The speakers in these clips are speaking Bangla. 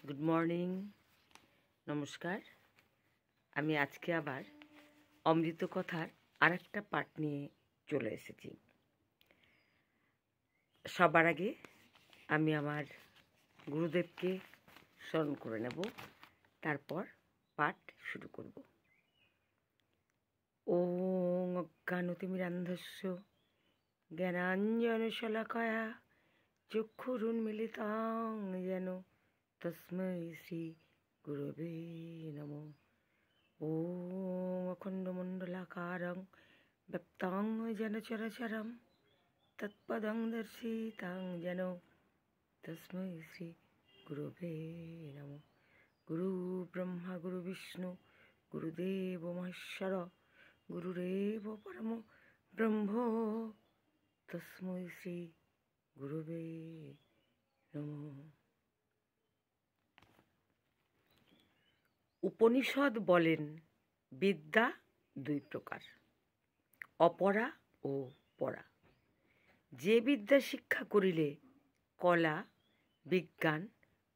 গুড মর্নিং, নমস্কার। আমি আজকে আবার অমৃত কথার আরেকটা পাঠ নিয়ে চলে এসেছি। সবার আগে আমি আমার গুরুদেবকে স্মরণ করে নেব, তারপর পাঠ শুরু করব। ওং অজ্ঞানতিমিরান্ধস্য জ্ঞানাঞ্জনশলাকয়া চক্ষুরুন্মিলিতাং যেন তস্मै শ্রী গুরবে নমঃ। ওম অখণ্ডমণ্ডলাকারং ব্যক্তাং যেন চরাচরম তৎপদং দর্শিতাং যেন তস্मै শ্রী গুরবে নমঃ। গুরু ব্রহ্মা গুরু বিষ্ণু গুরুদেব মহেশ্বর গুরুরেব পরম ব্রহ্ম তস্मै শ্রী গুরবে নমঃ। উপনিষদ বলেন বিদ্যা দুই প্রকার, অপরা ও পরা। যে বিদ্যা শিক্ষা করিলে কলা বিজ্ঞান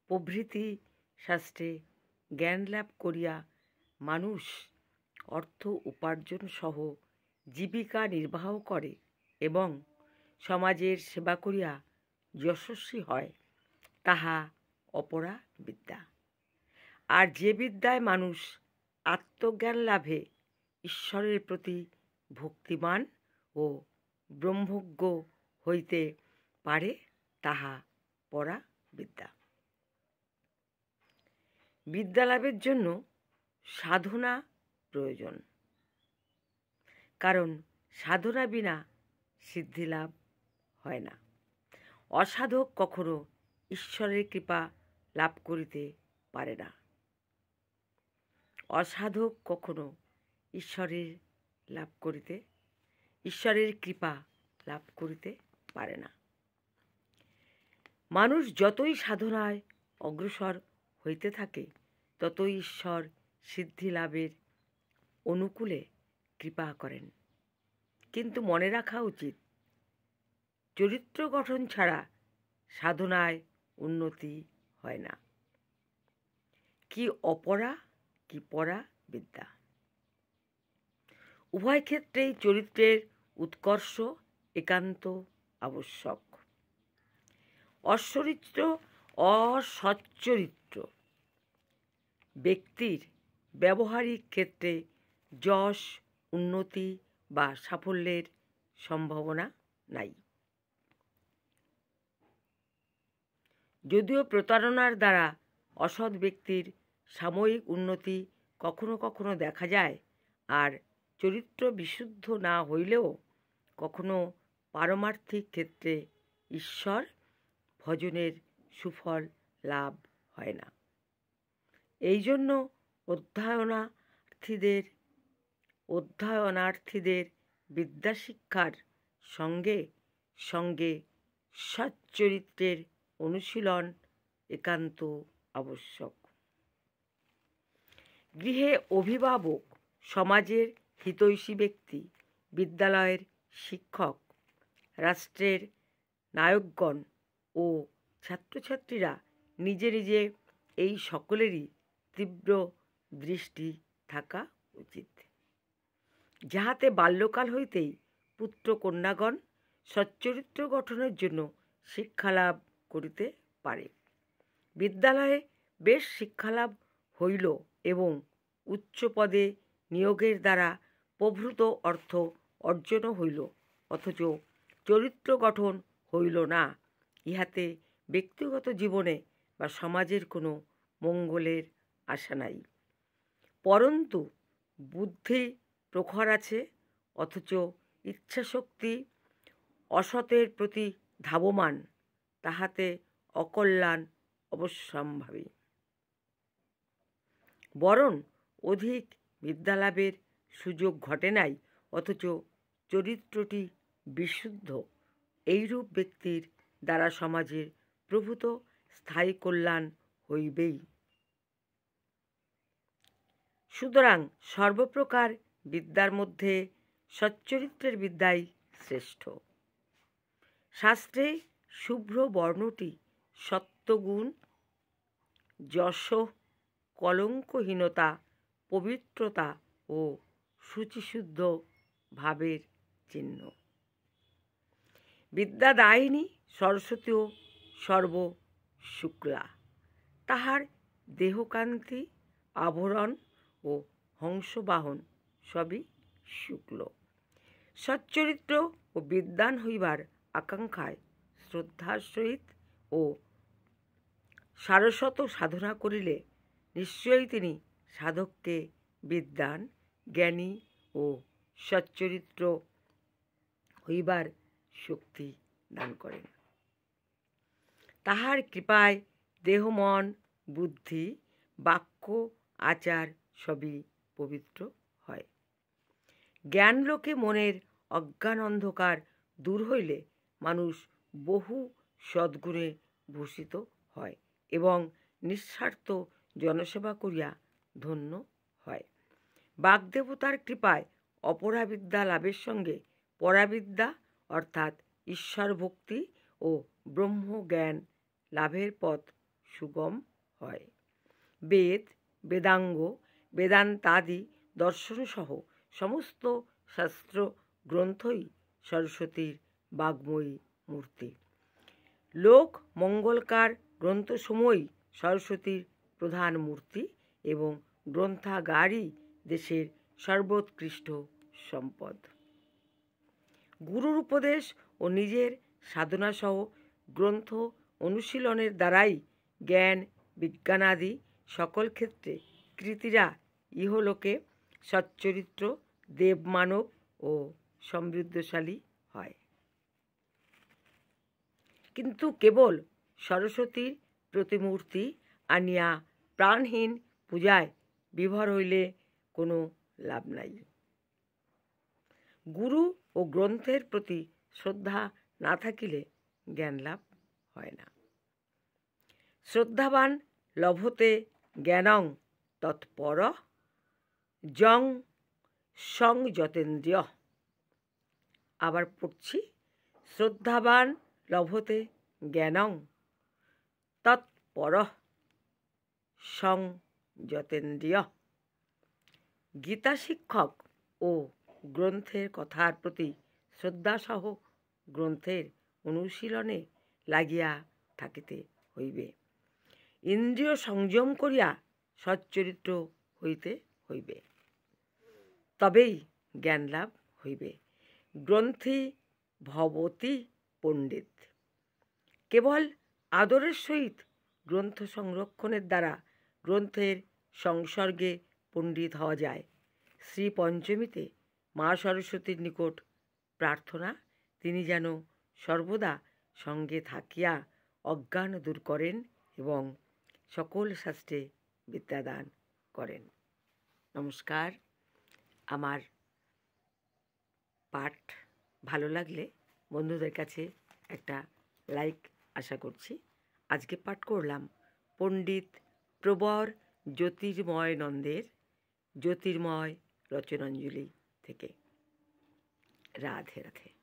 প্রভৃতি শাস্ত্রে জ্ঞান লাভ করিয়া মানুষ অর্থ উপার্জন সহ জীবিকা নির্বাহ করে এবং সমাজের সেবা করিয়া যশস্বী হয়, তাহা অপরা বিদ্যা। আর যে বিদ্যায় মানুষ আত্মজ্ঞান লাভে ঈশ্বরের প্রতি ভক্তিমান ও ব্রহ্মজ্ঞ হইতে পারে, তাহা পরা বিদ্যা। বিদ্যা লাভের জন্য সাধনা প্রয়োজন, কারণ সাধনা বিনা সিদ্ধি লাভ হয় না। অসাধক কখনো ঈশ্বরের কৃপা লাভ করিতে পারে না। অসাধক কখনো ঈশ্বরের কৃপা লাভ করিতে পারে না। মানুষ যতই সাধনায় অগ্রসর হইতে থাকে, ততই ঈশ্বর সিদ্ধি লাভের অনুকূলে কৃপা করেন। কিন্তু মনে রাখা উচিত, চরিত্র গঠন ছাড়া সাধনায় উন্নতি হয় না। কি অপরা কি পরা বিদ্যা, উভয় ক্ষেত্রেই চরিত্রের উৎকর্ষ একান্ত আবশ্যক। অসচ্চরিত্র ব্যক্তির ব্যবহারিক ক্ষেত্রে যশ, উন্নতি বা সাফল্যের সম্ভাবনা নাই। যদিও প্রতারণার দ্বারা অসৎ ব্যক্তির সাময়িক উন্নতি কখনো কখনো দেখা যায়, আর চরিত্র বিশুদ্ধ না হইলেও কখনো পারমার্থিক ক্ষেত্রে ঈশ্বর ভজনের সুফল লাভ হয় না। এই জন্য অধ্যয়নার্থীদের বিদ্যাশিক্ষার সঙ্গে সঙ্গে সচ্চরিত্রের অনুশীলন একান্ত আবশ্যক। গৃহে অভিভাবক, সমাজের হিতৈষী ব্যক্তি, বিদ্যালয়ের শিক্ষক, রাষ্ট্রের নায়কগণ ও ছাত্রছাত্রীরা নিজে নিজে এই সকলেরই তীব্র দৃষ্টি থাকা উচিত, যাহাতে বাল্যকাল হইতেই পুত্র কন্যাগণ সচ্চরিত্র গঠনের জন্য শিক্ষালাভ করিতে পারে। বিদ্যালয়ে বেশ শিক্ষালাভ হইল এবং উচ্চ পদে নিয়োগের দ্বারা প্রভূত অর্থ অর্জনও হইল, অথচ চরিত্র গঠন হইল না। ইহাতে ব্যক্তিগত জীবনে বা সমাজের কোনো মঙ্গলের আশা নাই। পরন্তু বুদ্ধি প্রখর আছে, অথচ ইচ্ছাশক্তি অসতের প্রতি ধাবমান, তাহাতে অকল্যাণ অবশ্যম্ভাবী। বরং অধিক বিদ্যালাভের সুযোগ ঘটে নাই, অথচ চরিত্রটি বিশুদ্ধ। এইরূপ ব্যক্তির দ্বারা সমাজের প্রভূত স্থায়ী কল্যাণ হইবেই। সুতরাং সর্বপ্রকার বিদ্যার মধ্যে সচ্চরিত্রের বিদ্যাই শ্রেষ্ঠ। শাস্ত্রে শুভ্র বর্ণটি সত্ত্বগুণ যশ, কলঙ্কহীনতা, পবিত্রতা ও শুচিশুদ্ধ ভাবের চিহ্ন। বিদ্যাদায়িনী সরস্বতীও সর্বশুক্লা। তাহার দেহকান্তি, আভরণ ও হংসবাহন সবই শুক্ল। সচ্চরিত্র ও বিদ্বান হইবার আকাঙ্ক্ষায় শ্রদ্ধার সহিত ও সারস্বত সাধনা করিলে নিশ্চয়ই তিনি সাধককে বিদ্বান, জ্ঞানী ও সচ্চরিত্র হইবার শক্তি দান করেন। তাহার কৃপায় দেহ, মন, বুদ্ধি, বাক্য, আচার সবই পবিত্র হয়। জ্ঞানলোকে মনের অজ্ঞান অন্ধকার দূর হইলে মানুষ বহু সদ্গুণে ভূষিত হয় এবং নিঃস্বার্থ জনসেবা করিয়া ধন্য হয়। বাগদেবতার কৃপায় অপরাবিদ্যা লাভের সঙ্গে পরাবিদ্যা অর্থাৎ ঈশ্বর ভক্তি ও ব্রহ্মজ্ঞান লাভের পথ সুগম হয়। বেদ, বেদাঙ্গ, বেদান্তাদি দর্শনসহ সমস্ত শাস্ত্র গ্রন্থই সরস্বতীর বাগ্ময়ী মূর্তি। লোক মঙ্গলকার গ্রন্থসমূহই সরস্বতীর প্রধান মূর্তি এবং গ্রন্থাগারই দেশের সর্বোৎকৃষ্ট সম্পদ। গুরুর উপদেশ ও নিজের সাধনাসহ গ্রন্থ অনুশীলনের দ্বারাই জ্ঞান, বিজ্ঞানাদি সকল ক্ষেত্রে কৃতীরা ইহলোকে সচ্চরিত্র, দেবমানব ও সমৃদ্ধশালী হয়। কিন্তু কেবল সরস্বতীর প্রতিমূর্তি আনিয়া প্রাণহীন পূজায় বিভোর হইলে কোনো লাভ নাই। গুরু ও গ্রন্থের প্রতি শ্রদ্ধা না থাকিলে জ্ঞান লাভ হয় না। শ্রদ্ধাবান লভতে জ্ঞানং তৎপরঃ যং সংযতেন্দ্রিয়ঃ। আবার পড়ছি, শ্রদ্ধাবান লভতে জ্ঞানং তৎপরঃ সংযতেন্দ্রিয়ঃ। গীতা শিক্ষক ও গ্রন্থের কথার প্রতি শ্রদ্ধাসহ গ্রন্থের অনুশীলনে লাগিয়া থাকিতে হইবে। ইন্দ্রিয় সংযম করিয়া সচ্চরিত্র হইতে হইবে, তবেই জ্ঞান লাভ হইবে। গ্রন্থি ভবতি পণ্ডিত। কেবল আদরের সহিত গ্রন্থ সংরক্ষণের দ্বারা গ্রন্থের সংসর্গে পণ্ডিত হওয়া যায়। শ্রী পঞ্চমীতে মা সরস্বতীর নিকট প্রার্থনা, তিনি যেন সর্বদা সঙ্গে থাকিয়া অজ্ঞান দূর করেন এবং সকল শাস্ত্রে বিদ্যাদান করেন। নমস্কার। আমার পাঠ ভালো লাগলে বন্ধুদের কাছে একটা লাইক আশা করছি। আজকে পাঠ করলাম পণ্ডিত প্রবর জ্যোতির্ময় নন্দের জ্যোতির্ময় রচনাঞ্জলি থেকে। রাধে রাধে।